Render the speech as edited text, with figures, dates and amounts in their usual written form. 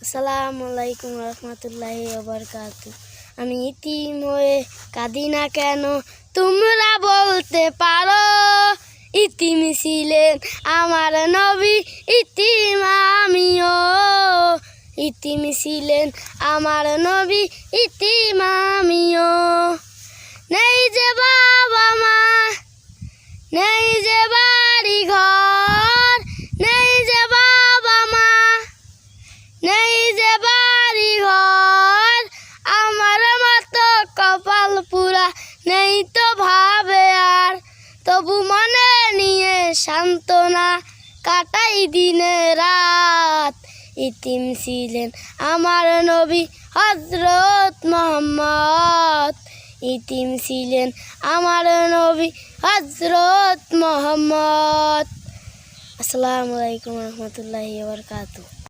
আসসালামু আলাইকুম রহমতুল্লাহি ওয়া বারাকাতু। আমি ইতিম হয়ে কাঁদি না কেন, তোমরা বলতে পারো। ইতিম ছিলেন আমার নবী, ইতিম আমিও। ইতিম ছিলেন আমার নবী, ইতিম আমিও। নেই যে বাবা মা, নেই যে বাড়ি ঘর, নেই যে বাবা মা, নেই যে বাড়ি ঘর। আমার মতো কপাল পুরা নেই তো ভাবে আর, তবু মনে নিয়ে সান্ত্বনা কাটাই দিনে রাত। ইতিম ছিলেন আমার নবী হযরত মুহাম্মদ, ইতিম ছিলেন আমার নবী হযরত মুহাম্মদ। আসসালামু আলাইকুম রহমতুল্লাহি ওয়া বারাকাতুহু।